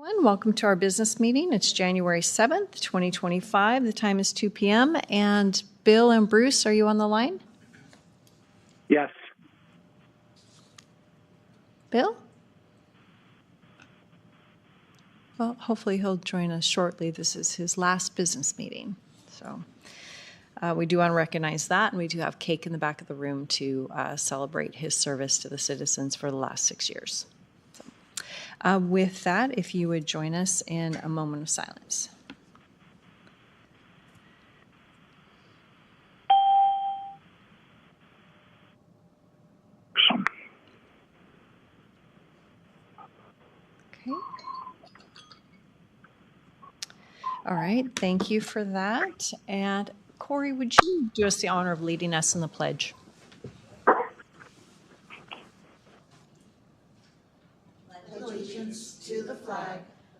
Everyone, welcome to our business meeting. It's January 7th, 2025. The time is 2 p.m. And Bill and Bruce, are you on the line? Yes. Bill? Well, hopefully he'll join us shortly. This is his last business meeting. So we do want to recognize that, and we do have cake in the back of the room to celebrate his service to the citizens for the last 6 years. With that, if you would join us in a moment of silence. Okay. All right, thank you for that. And Corey, would you do us the honor of leading us in the pledge? Allegiance to the flag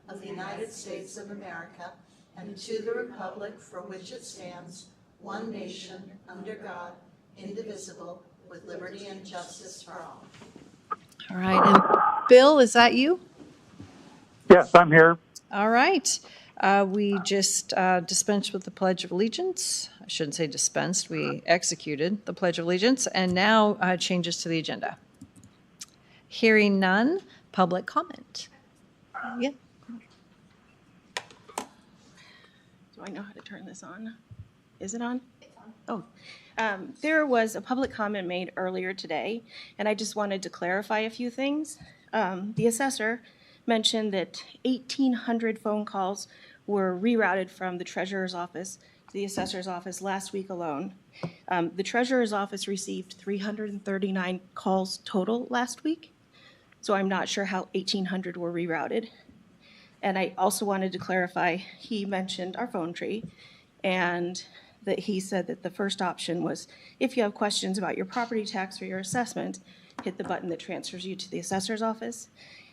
of the United States of America and to the republic for which it stands, one nation, under God, indivisible, with liberty and justice for all. All right, and Bill, is that you? Yes, I'm here. All right. We just dispensed with the Pledge of Allegiance. I shouldn't say dispensed. We executed the Pledge of Allegiance, and now changes to the agenda. Hearing none. Public comment. Yeah. Do I know how to turn this on? Is it on? It's on. Oh, there was a public comment made earlier today, and I just wanted to clarify a few things. The assessor mentioned that 1,800 phone calls were rerouted from the treasurer's office to the assessor's office last week alone. The treasurer's office received 339 calls total last week. So I'm not sure how 1,800 were rerouted. And I also wanted to clarify, he mentioned our phone tree, and that he said that the first option was, if you have questions about your property tax or your assessment, hit the button that transfers you to the assessor's office.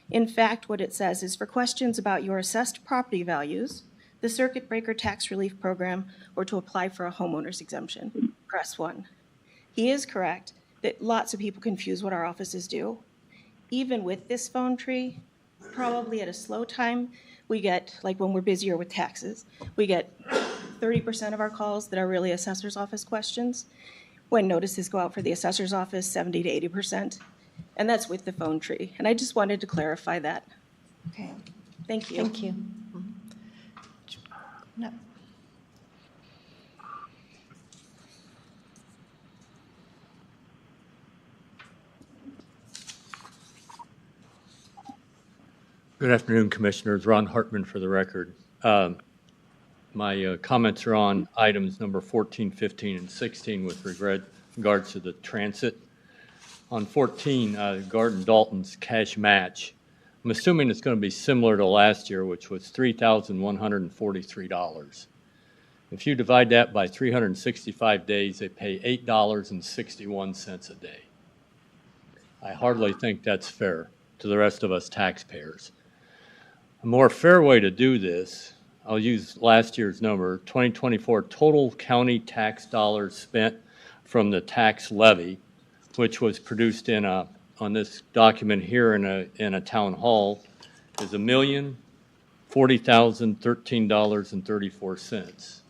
In fact, what it says is for questions about your assessed property values, the circuit breaker tax relief program, or to apply for a homeowner's exemption, press 1. He is correct that lots of people confuse what our offices do. Even with this phone tree, probably at a slow time, we get, like when we're busier with taxes, we get 30% of our calls that are really assessor's office questions. When notices go out for the assessor's office, 70 to 80%. And that's with the phone tree. And I just wanted to clarify that. Okay. Thank you. Thank you. No. Good afternoon, Commissioners. Ron Hartman for the record. My comments are on items number 14, 15, and 16 with regards to the transit. On 14, Garden Dalton's cash match. I'm assuming it's going to be similar to last year, which was $3,143. If you divide that by 365 days, they pay $8.61 a day. I hardly think that's fair to the rest of us taxpayers. A more fair way to do this, I'll use last year's number, 2024 total county tax dollars spent from the tax levy, which was produced on this document here in a town hall, is $1,040,013.34.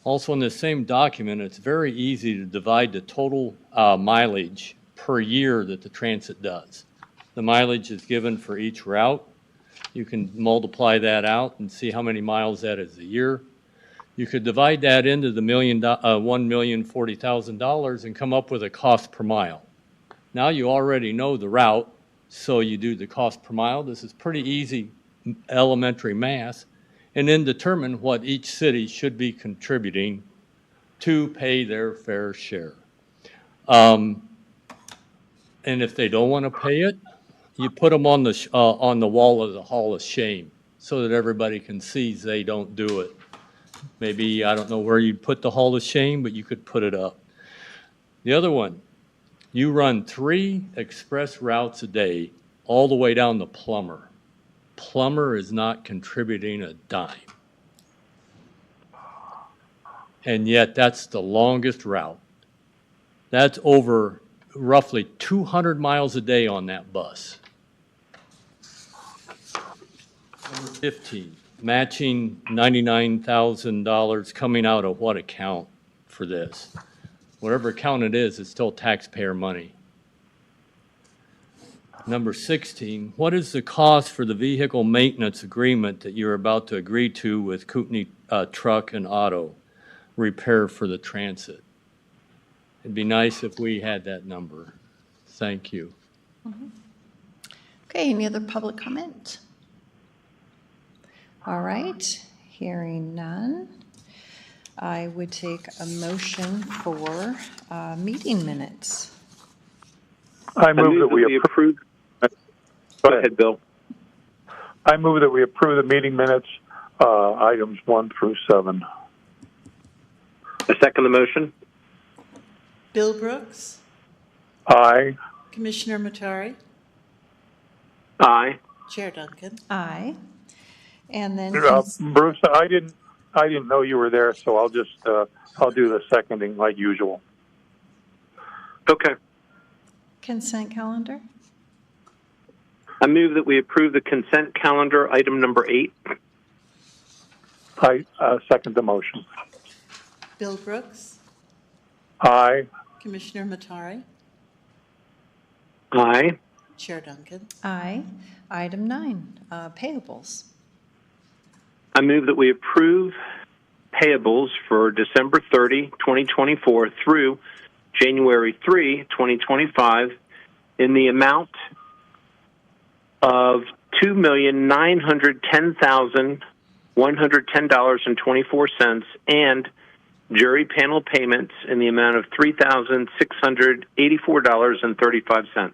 Also in the same document, it's very easy to divide the total mileage per year that the transit does. The mileage is given for each route. You can multiply that out and see how many miles that is a year. You could divide that into the $1,040,000 and come up with a cost per mile. Now you already know the route, so you do the cost per mile. This is pretty easy elementary math, and then determine what each city should be contributing to pay their fair share. And if they don't want to pay it, you put them on the wall of the Hall of Shame so that everybody can see they don't do it. Maybe, I don't know where you'd put the Hall of Shame, but you could put it up. The other one, you run 3 express routes a day all the way down to Plummer. Plummer is not contributing a dime. And yet that's the longest route. That's over roughly 200 miles a day on that bus. 15, matching $99,000 coming out of what account for this? Whatever account it is, it's still taxpayer money. Number 16, what is the cost for the vehicle maintenance agreement that you're about to agree to with Kootenai Truck and Auto Repair for the transit? It'd be nice if we had that number. Thank you. Okay, any other public comment? All right, hearing none, I would take a motion for meeting minutes. I move that we approve. Go ahead, Bill. I move that we approve the meeting minutes, items 1 through 7. I second the motion. Bill Brooks, Aye. Commissioner Matari, Aye. Chair Duncan. Aye. And then, Bruce, I didn't know you were there, so I'll just I'll do the seconding like usual. Okay. consent calendar? I move that we approve the consent calendar, item number 8. I second the motion. Bill Brooks, Aye. Commissioner Matari, Aye. Chair Duncan. Aye. Item 9, payables. I move that we approve payables for December 30, 2024 through January 3, 2025 in the amount of $2,910,110.24 and jury panel payments in the amount of $3,684.35.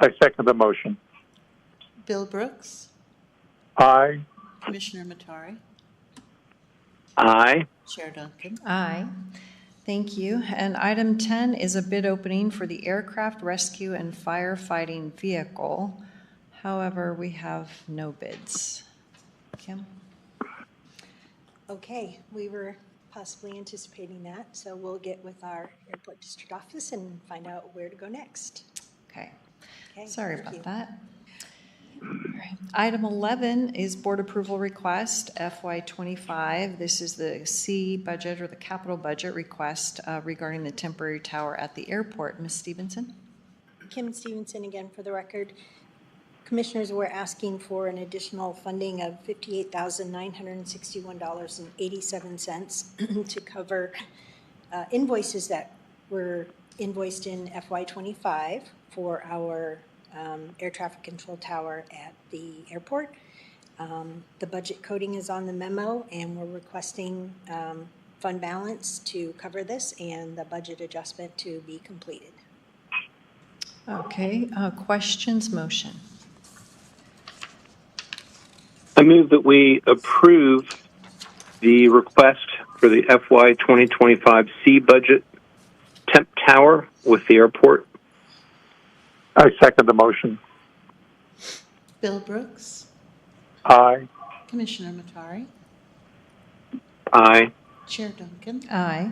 I second the motion. Bill Brooks, Aye. Commissioner Matari, Aye. Chair Duncan. Aye. Thank you. And item 10 is a bid opening for the aircraft rescue and firefighting vehicle. However, we have no bids. Kim? Okay, we were possibly anticipating that, so we'll get with our airport district office and find out where to go next. Okay. Okay, Sorry thank about you. that. All right. Item 11 is board approval request, FY25. This is the C budget or the capital budget request regarding the temporary tower at the airport. Ms. Stevenson? Kim Stevenson again for the record. Commissioners were asking for an additional funding of $58,961.87 to cover invoices that were invoiced in FY25 for our air traffic control tower at the airport. The budget coding is on the memo, and we're requesting fund balance to cover this and the budget adjustment to be completed. Okay. Questions, motion? I move that we approve the request for the FY 2025 C budget temp tower with the airport. I second the motion. Bill Brooks, Aye. Commissioner Matari, Aye. Chair Duncan. Aye.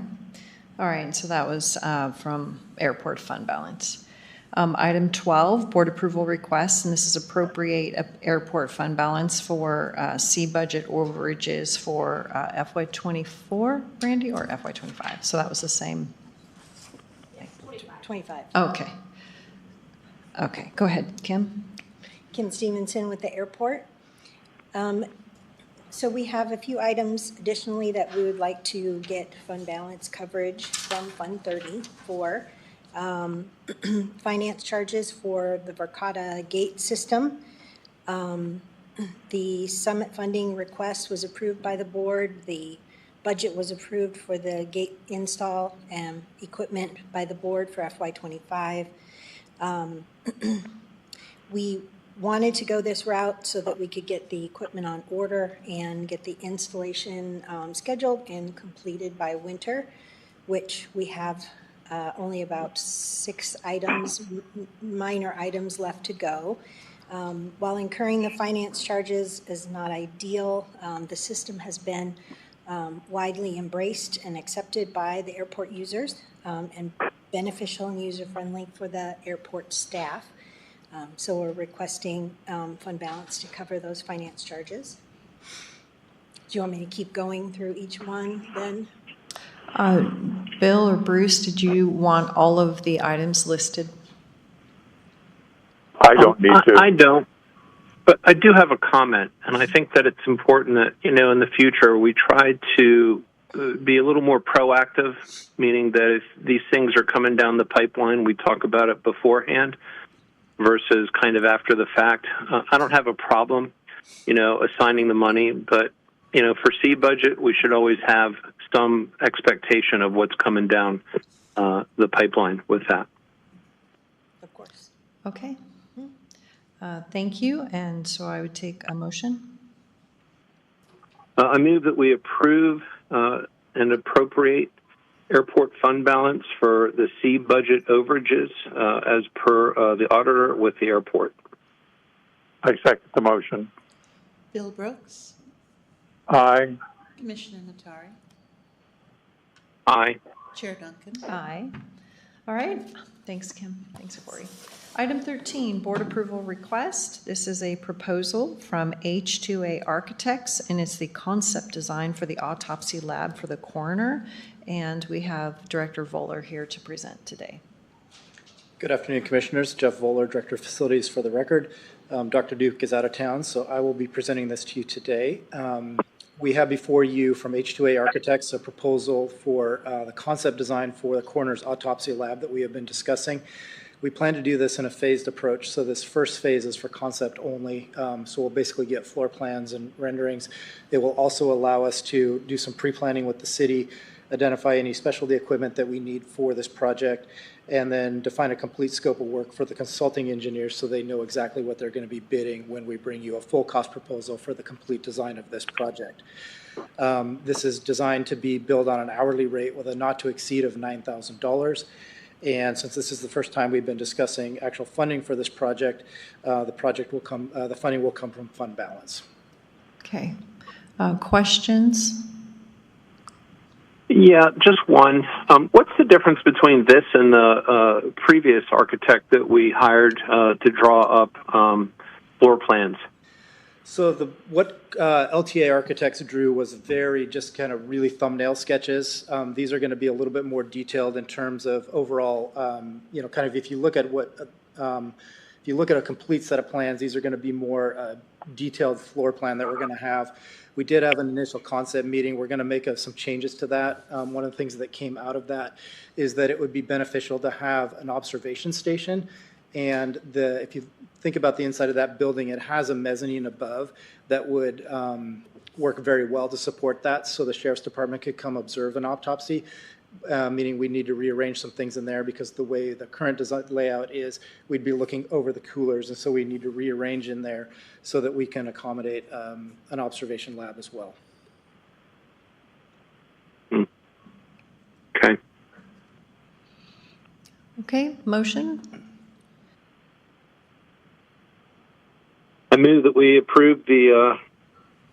All right, so that was from airport fund balance. Item 12, board approval requests, and this is appropriate airport fund balance for C budget overages for FY24, Brandy, or FY25? So that was the same. 25. Okay. Okay, go ahead, Kim. Kim Stevenson with the airport. So we have a few items additionally that we would like to get fund balance coverage from Fund 30 for. Finance charges for the Verkada gate system. The summit funding request was approved by the board. The budget was approved for the gate install and equipment by the board for FY25. We wanted to go this route so that we could get the equipment on order and get the installation scheduled and completed by winter, which we have only about 6 items, minor items left to go. While incurring the finance charges is not ideal, the system has been widely embraced and accepted by the airport users and beneficial and user-friendly for the airport staff. So we're requesting fund balance to cover those finance charges. Do you want me to keep going through each one then? Bill or Bruce, did you want all of the items listed? I don't need to. I don't. But I do have a comment, and I think that it's important that, in the future we try to be a little more proactive, meaning that if these things are coming down the pipeline, we talk about it beforehand versus kind of after the fact. I don't have a problem, assigning the money, but, for C budget, we should always have some expectation of what's coming down the pipeline with that. Of course. Okay. Thank you. And so I would take a motion. I move that we approve and appropriate airport fund balance for the C budget overages as per the auditor with the airport. I second the motion. Bill Brooks, Aye. Commissioner Natari, Aye. Chair Duncan. Aye. All right. Thanks, Kim. Thanks, Corey. Item 13, board approval request. This is a proposal from H2A Architects, and it's the concept design for the autopsy lab for the coroner. And we have Director Voller here to present today. Good afternoon, Commissioners. Jeff Voller, Director of Facilities for the record. Dr. Duke is out of town, so I will be presenting this to you today. We have before you from H2A Architects a proposal for the concept design for the coroner's autopsy lab that we have been discussing. We plan to do this in a phased approach, so this first phase is for concept only, so we'll basically get floor plans and renderings. It will also allow us to do some pre-planning with the city, identify any specialty equipment that we need for this project, and then define a complete scope of work for the consulting engineers so they know exactly what they're going to be bidding when we bring you a full cost proposal for the complete design of this project. This is designed to be billed on an hourly rate with a not to exceed of $9,000. And since this is the first time we've been discussing actual funding for this project, the funding will come from fund balance. Okay. Questions? Yeah, just one. What's the difference between this and the previous architect that we hired to draw up floor plans? So what LTA Architects drew was very just kind of really thumbnail sketches. These are going to be a little bit more detailed in terms of overall, kind of if you look at if you look at a complete set of plans, these are going to be more detailed floor plan that we're going to have. We did have an initial concept meeting. We're going to make some changes to that. One of the things that came out of that is that it would be beneficial to have an observation station. And if you think about the inside of that building, it has a mezzanine above that would work very well to support that, so the Sheriff's Department could come observe an autopsy, meaning we need to rearrange some things in there because the way the current design layout is, we'd be looking over the coolers, and so we need to rearrange in there so that we can accommodate an observation lab as well. Okay. Okay, motion? I move that we approve the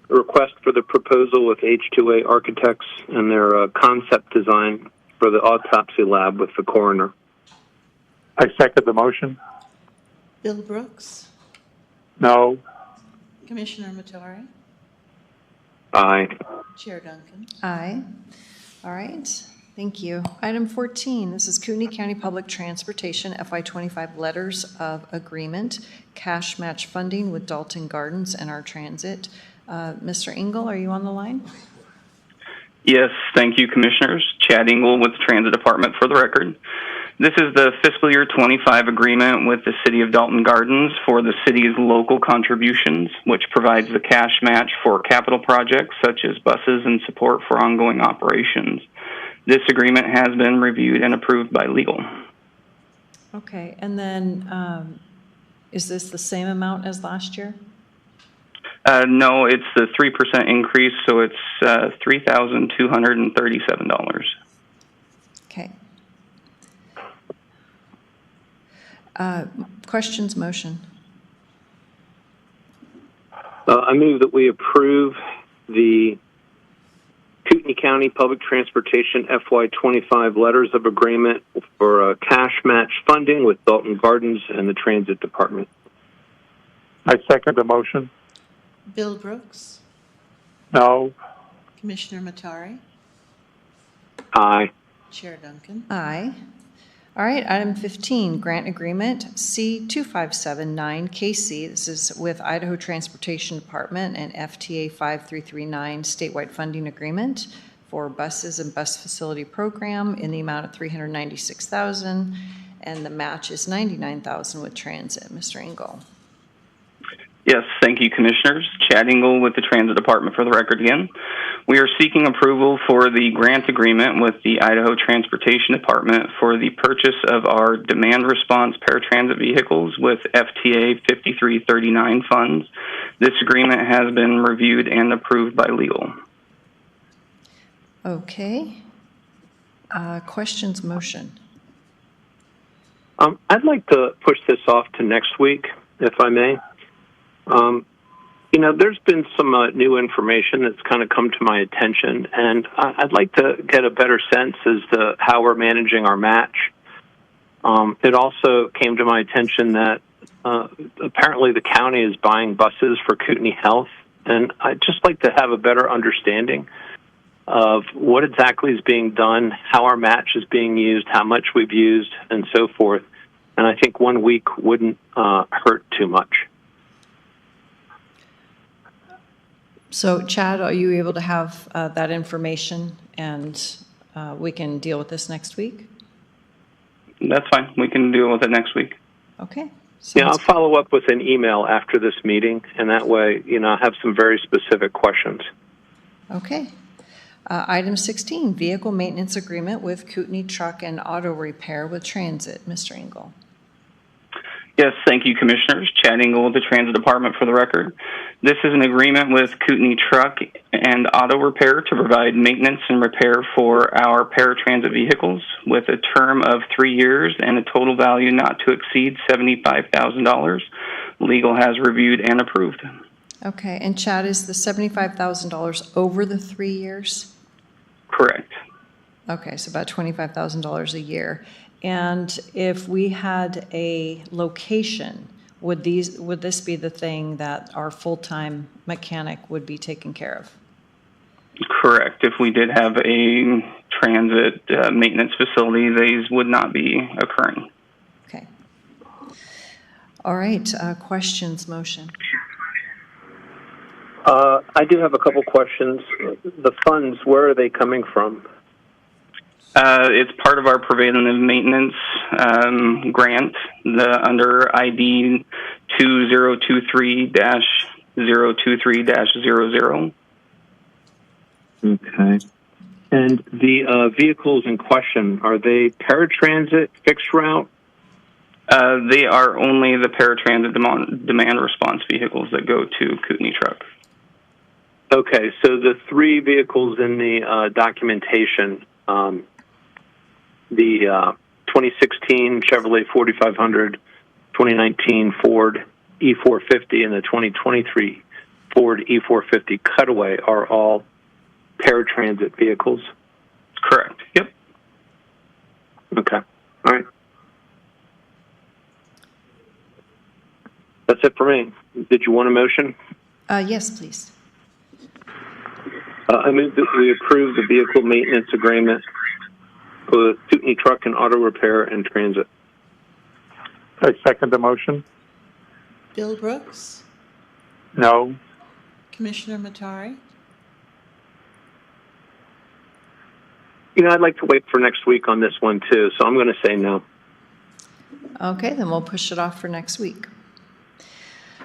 request for the proposal with H2A Architects and their concept design for the autopsy lab with the coroner. I second the motion. Bill Brooks, No. Commissioner Matari, Aye. Chair Duncan. Aye. All right. Thank you. Item 14, this is Kootenai County Public Transportation FY25 Letters of Agreement, cash match funding with Dalton Gardens and our transit. Mr. Engel, are you on the line? Yes, thank you, Commissioners. Chad Engel with the Transit Department for the record. This is the fiscal year 25 agreement with the City of Dalton Gardens for the city's local contributions, which provides the cash match for capital projects such as buses and support for ongoing operations. This agreement has been reviewed and approved by legal. Okay, and then is this the same amount as last year? No, it's the 3% increase, so it's $3,237. Okay. Questions, motion? I move that we approve the Kootenai County Public Transportation FY25 letters of agreement for cash match funding with Dalton Gardens and the Transit Department. I second the motion. Bill Brooks, No. Commissioner Matari, Aye. Chair Duncan. Aye. All right, item 15, grant agreement C2579KC. This is with Idaho Transportation Department and FTA 5339 statewide funding agreement for buses and bus facility program in the amount of $396,000, and the match is $99,000 with transit. Mr. Engel. Yes, thank you, Commissioners. Chad Engel with the Transit Department for the record again. We are seeking approval for the grant agreement with the Idaho Transportation Department for the purchase of our demand response paratransit vehicles with FTA 5339 funds. This agreement has been reviewed and approved by legal. Okay. Questions, motion? I'd like to push this off to next week, if I may. There's been some new information that's kind of come to my attention, and I'd like to get a better sense as to how we're managing our match. It also came to my attention that apparently the county is buying buses for Kootenai Health, and I'd just like to have a better understanding of what exactly is being done, how our match is being used, how much we've used, and so forth. And I think 1 week wouldn't hurt too much. So, Chad, are you able to have that information, and we can deal with this next week? That's fine. We can deal with it next week. Okay. Yeah, I'll follow up with an email after this meeting, and that way, I have some very specific questions. Okay. Item 16, vehicle maintenance agreement with Kootenai Truck and Auto Repair with Transit. Mr. Engel. Yes, thank you, Commissioners. Chad Engel with the Transit Department for the record. This is an agreement with Kootenai Truck and Auto Repair to provide maintenance and repair for our paratransit vehicles with a term of 3 years and a total value not to exceed $75,000. Legal has reviewed and approved. Okay, and Chad, is the $75,000 over the 3 years? Correct. Okay, so about $25,000 a year. And if we had a location, would this be the thing that our full-time mechanic would be taken care of? Correct. If we did have a transit maintenance facility, these would not be occurring. Okay. All right, questions, motion? I do have a couple questions. The funds, where are they coming from? It's part of our preventative maintenance grant under ID 2023-023-00. Okay. And the vehicles in question, are they paratransit, fixed route? They are only the paratransit demand response vehicles that go to Kootenai Truck. Okay, so the 3 vehicles in the documentation, the 2016 Chevrolet 4500, 2019 Ford E450, and the 2023 Ford E450 Cutaway are all paratransit vehicles? Correct. Yep. Okay. All right. That's it for me. Did you want a motion? Yes, please. I move that we approve the vehicle maintenance agreement with Kootenai Truck and Auto Repair and Transit. I second the motion. Bill Brooks, No. Commissioner Matari, I'd like to wait for next week on this one, too, so I'm going to say no. Okay, then we'll push it off for next week.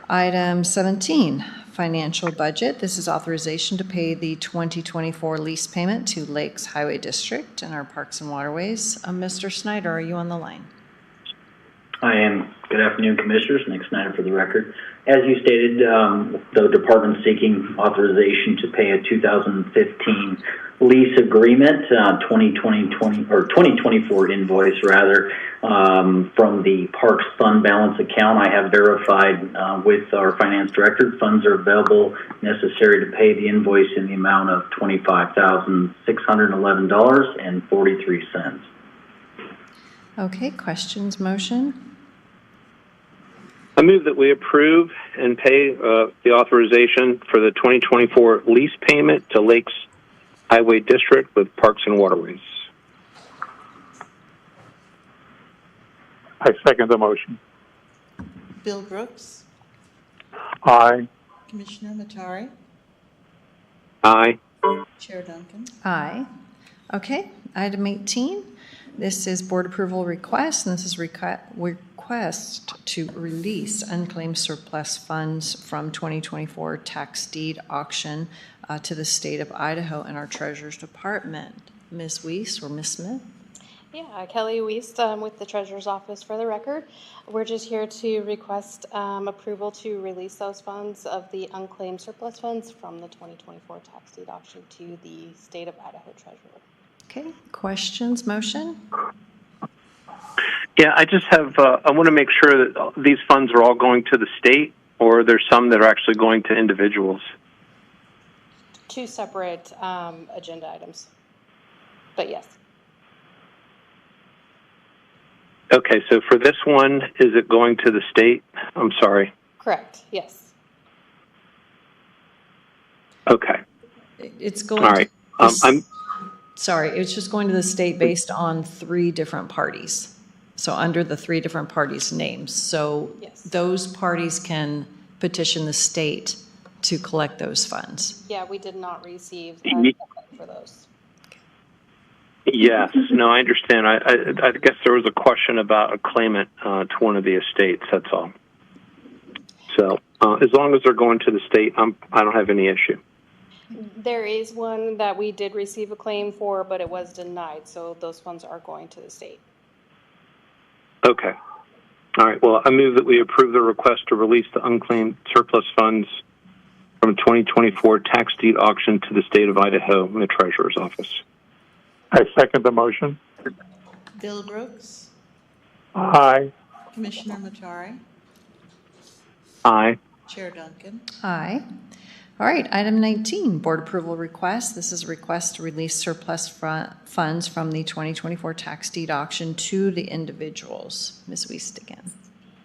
Item 17, financial budget. This is authorization to pay the 2024 lease payment to Lakes Highway District and our Parks and Waterways. Mr. Snyder, are you on the line? I am. Good afternoon, Commissioners. Nick Snyder for the record. As you stated, the department's seeking authorization to pay a 2015 lease agreement, 2024 invoice rather, from the Parks Fund Balance account. I have verified with our Finance Director funds are available necessary to pay the invoice in the amount of $25,611.43. Okay, questions, motion? I move that we approve and pay the authorization for the 2024 lease payment to Lakes Highway District with Parks and Waterways. I second the motion. Bill Brooks, Aye. Commissioner Matari, Aye. Chair Duncan. Aye. Okay, item 18. This is board approval request, and this is request to release unclaimed surplus funds from 2024 tax deed auction to the state of Idaho and our Treasurer's Department. Ms. Weiss or Ms. Smith? Yeah, Kelly Weiss with the Treasurer's Office for the record. We're just here to request approval to release those funds of the unclaimed surplus funds from the 2024 tax deed auction to the State of Idaho Treasurer. Okay, questions, motion? Yeah, I just have, I want to make sure that these funds are all going to the state, or there's some that are actually going to individuals. Two separate agenda items, but yes. Okay, so for this one, is it going to the state? I'm sorry. Correct, yes. Okay. It's going all right. Sorry, it's just going to the state based on 3 different parties. So under the 3 different parties' names. So yes. Those parties can petition the state to collect those funds. Yeah, we did not receive for those. Yes, no, I understand. I guess there was a question about a claimant to one of the estates, that's all. So as long as they're going to the state, I don't have any issue. There is one that we did receive a claim for, but it was denied, so those funds are going to the state. Okay. All right. Well, I move that we approve the request to release the unclaimed surplus funds from 2024 tax deed auction to the state of Idaho in the Treasurer's Office. I second the motion. Bill Brooks, Aye. Commissioner Matari, Aye. Chair Duncan. Aye. All right, item 19, board approval request. This is a request to release surplus funds from the 2024 tax deed auction to the individuals. Ms. Wiest again.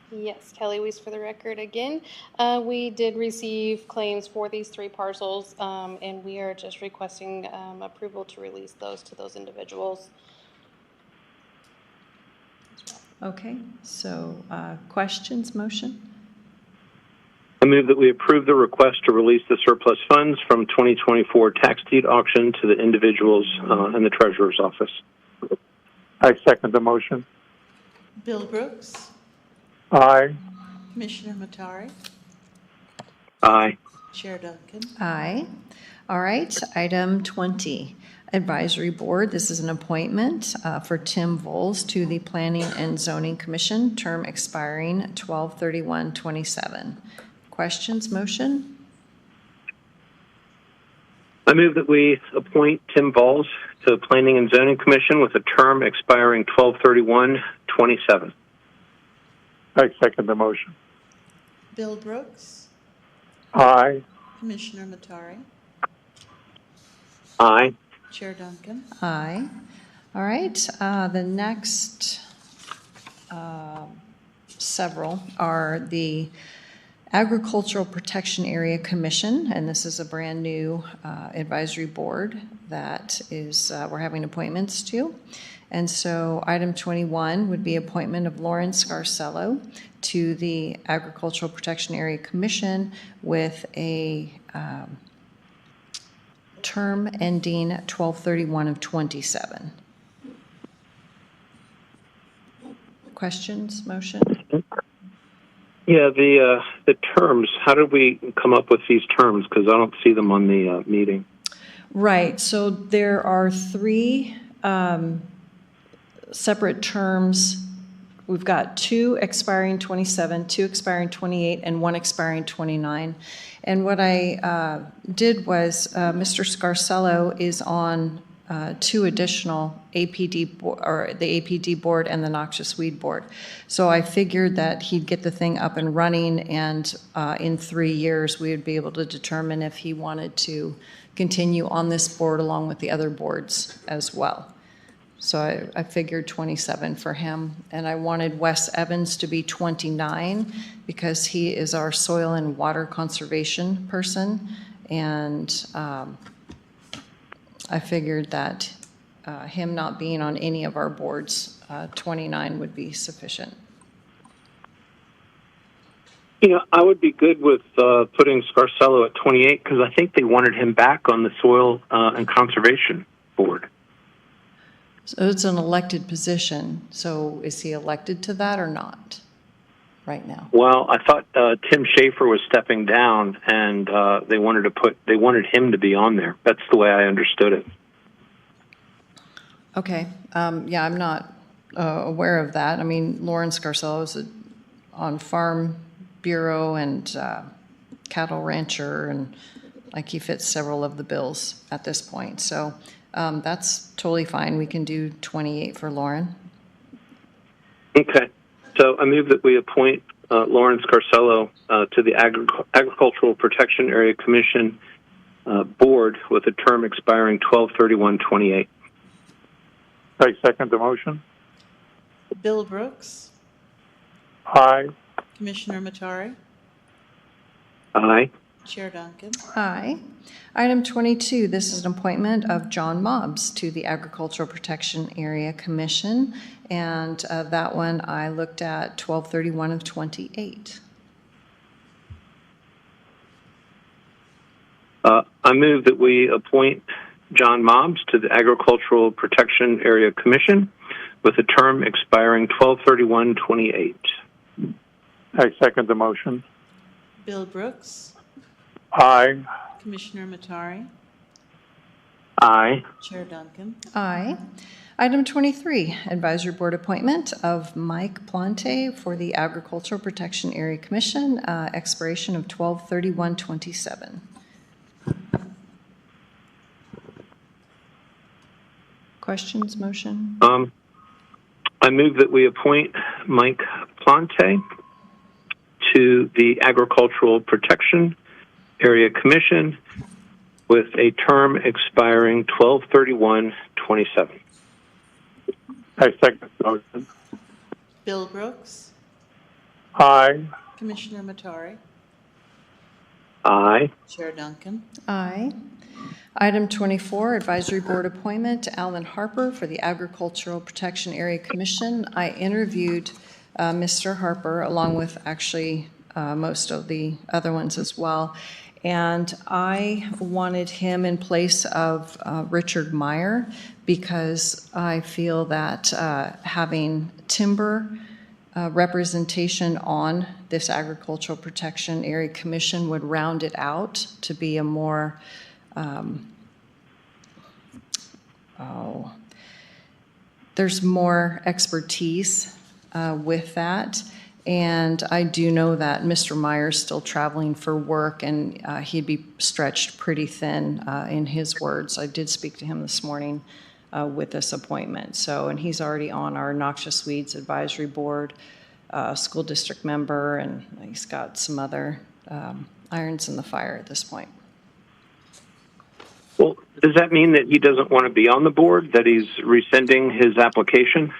Yes, Kelly Weiss for the record again. We did receive claims for these 3 parcels, and we are just requesting approval to release those to those individuals. Okay, so questions, motion? I move that we approve the request to release the surplus funds from 2024 tax deed auction to the individuals in the Treasurer's Office. I second the motion. Bill Brooks, Aye. Commissioner Matari, Aye. Chair Duncan. Aye. All right, item 20, advisory board. This is an appointment for Tim Voles to the Planning and Zoning Commission, term expiring 12/31/27. Questions, motion? I move that we appoint Tim Voles to the Planning and Zoning Commission with a term expiring 12/31/27. I second the motion. Bill Brooks, Aye. Commissioner Matari, Aye. Chair Duncan. Aye. All right, the next several are the Agricultural Protection Area Commission, and this is a brand new advisory board that is we're having appointments to. And so item 21 would be appointment of Lauren Scarcello to the Agricultural Protection Area Commission with a term ending 12/31/27. Questions, motion? Yeah, the terms, how did we come up with these terms? Because I don't see them on the meeting. Right, so there are 3 separate terms We've got 2 expiring 27, 2 expiring 28, and 1 expiring 29. And what I did was Mr. Scarcello is on 2 additional APD, or the APD board and the noxious weed board. So I figured that he'd get the thing up and running, and in 3 years we would be able to determine if he wanted to continue on this board along with the other boards as well. So I figured 27 for him, and I wanted Wes Evans to be 29 because he is our soil and water conservation person, and I figured that him not being on any of our boards, 29 would be sufficient. You know, I would be good with putting Scarcello at 28 because I think they wanted him back on the Soil and Conservation Board. So it's an elected position. So is he elected to that or not right now? Well, I thought Tim Schaefer was stepping down, and they wanted him to be on there. That's the way I understood it. Okay. Yeah, I'm not aware of that. I mean, Lauren Scarcello is on Farm Bureau and cattle rancher, and like he fits several of the bills at this point. So that's totally fine. We can do 28 for Lauren. Okay. So I move that we appoint Lauren Scarcello to the Agricultural Protection Area Commission board with a term expiring 12/31/28. I second the motion. Bill Brooks, Aye. Commissioner Matari, Aye. Chair Duncan. Aye. Item 22, this is an appointment of John Mobbs to the Agricultural Protection Area Commission, and that one I looked at 12/31/28. I move that we appoint John Mobbs to the Agricultural Protection Area Commission with a term expiring 12/31/28. I second the motion. Bill Brooks, Aye. Commissioner Matari, Aye. Chair Duncan. Aye. Item 23, Advisory Board appointment of Mike Plante for the Agricultural Protection Area Commission, expiration of 12/31/27. Questions, motion? I move that we appoint Mike Plante to the Agricultural Protection Area Commission with a term expiring 12/31/27. I second the motion. Bill Brooks, Aye. Commissioner Matari, Aye. Chair Duncan. Aye. Item 24, Advisory Board appointment, Alan Harper for the Agricultural Protection Area Commission. I interviewed Mr. Harper along with actually most of the other ones as well. And I wanted him in place of Richard Meyer because I feel that having timber representation on this Agricultural Protection Area Commission would round it out to be a more there's more expertise with that. And I do know that Mr. Meyer's still traveling for work, and he'd be stretched pretty thin in his words. I did speak to him this morning with this appointment. So, and he's already on our Noxious Weeds Advisory Board, school district member, and he's got some other irons in the fire at this point. Well, does that mean that he doesn't want to be on the board, that he's rescinding his application?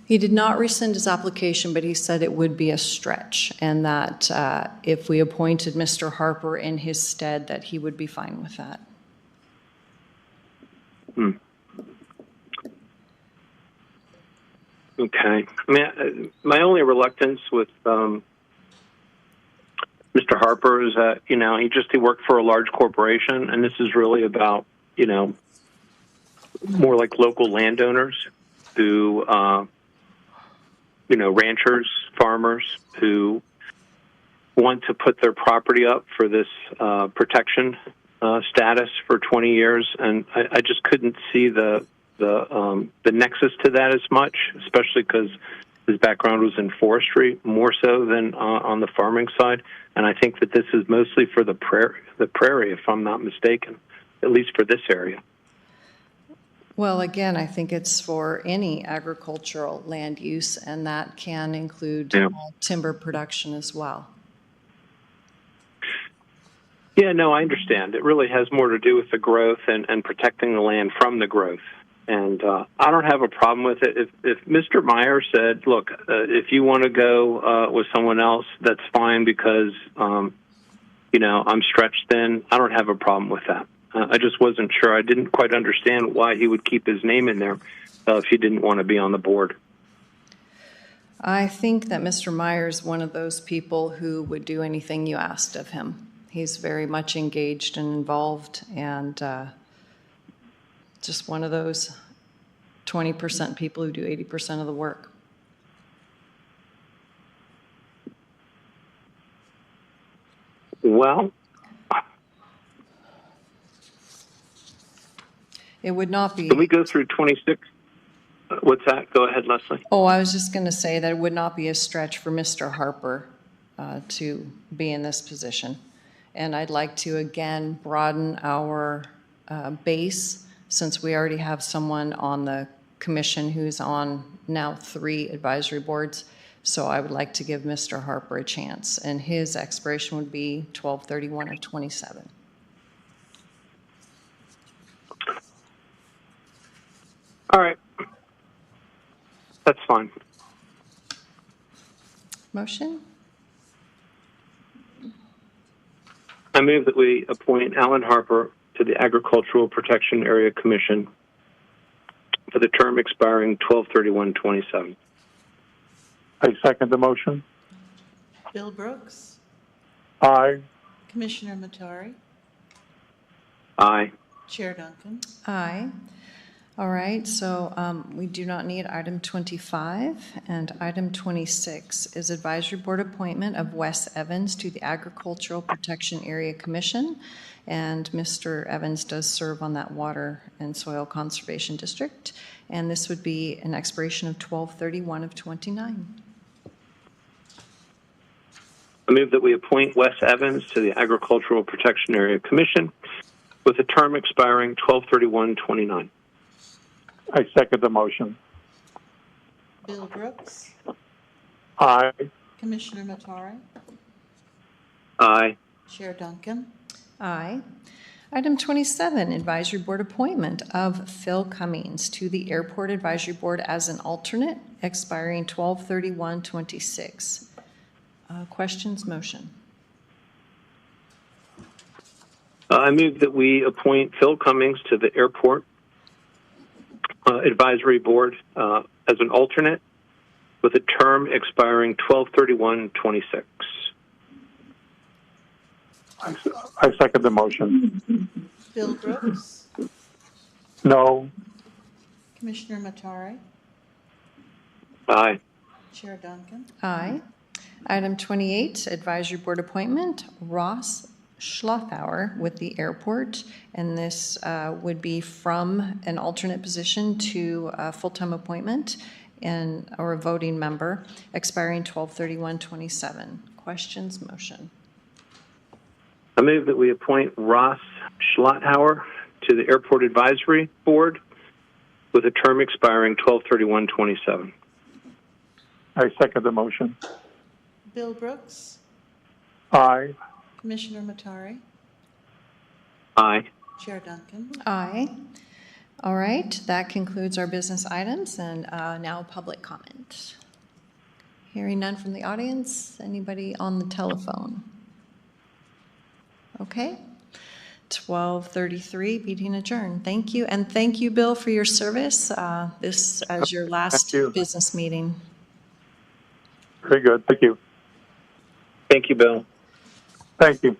He did not rescind his application, but he said it would be a stretch, and that if we appointed Mr. Harper in his stead, that he would be fine with that. Okay. I mean, my only reluctance with Mr. Harper is that, you know, he worked for a large corporation, and this is really about, you know, more like local landowners who, you know, ranchers, farmers who want to put their property up for this protection status for 20 years, and I just couldn't see the nexus to that as much, especially because His background was in forestry, more so than on the farming side. And I think that this is mostly for the prairie, if I'm not mistaken, at least for this area. Well, again, I think it's for any agricultural land use, and that can include timber production as well. Yeah, no, I understand. It really has more to do with the growth and protecting the land from the growth. And I don't have a problem with it. If Mr. Meyer said, look, if you want to go with someone else, that's fine because, you know, I'm stretched thin, I don't have a problem with that. I just wasn't sure. I didn't quite understand why he would keep his name in there if he didn't want to be on the board. I think that Mr. Meyer is one of those people who would do anything you asked of him. He's very much engaged and involved, and just one of those 20% people who do 80% of the work. Well, it would not be. Can we go through 26? What's that? Go ahead, Leslie. Oh, I was just going to say that it would not be a stretch for Mr. Harper to be in this position. And I'd like to, again, broaden our base, since we already have someone on the commission who's on now 3 advisory boards. So I would like to give Mr. Harper a chance, and his expiration would be 12/31 of 27. All right. That's fine. Motion? I move that we appoint Alan Harper to the Agricultural Protection Area Commission for the term expiring 12/31/27. I second the motion. Bill Brooks, Aye. Commissioner Matari, Aye. Chair Duncan. Aye. All right, so we do not need item 25, and item 26 is advisory board appointment of Wes Evans to the Agricultural Protection Area Commission, and Mr. Evans does serve on that Water and Soil Conservation District, and this would be an expiration of 12/31 of 29. I move that we appoint Wes Evans to the Agricultural Protection Area Commission with a term expiring 12/31/29. I second the motion. Bill Brooks, Aye. Commissioner Matari, Aye. Chair Duncan. Aye. Item 27, advisory board appointment of Phil Cummings to the Airport Advisory Board as an alternate, expiring 12/31/26. Questions, motion? I move that we appoint Phil Cummings to the Airport Advisory Board as an alternate with a term expiring 12/31/26. I second the motion. Bill Brooks, No. Commissioner Matari, Aye. Chair Duncan. Aye. Item 28, advisory board appointment, Ross Schlothauer with the airport, and this would be from an alternate position to a full-time appointment or a voting member, expiring 12/31/27. Questions, motion? I move that we appoint Ross Schlothauer to the Airport Advisory Board with a term expiring 12/31/27. I second the motion. Bill Brooks, Aye. Commissioner Matari, Aye. Chair Duncan. Aye. All right, that concludes our business items, and now public comment. Hearing none from the audience. Anybody on the telephone? Okay. 12:33, meeting adjourned. Thank you, and thank you, Bill, for your service. This as your last business meeting. Very good. Thank you. Thank you, Bill. Thank you.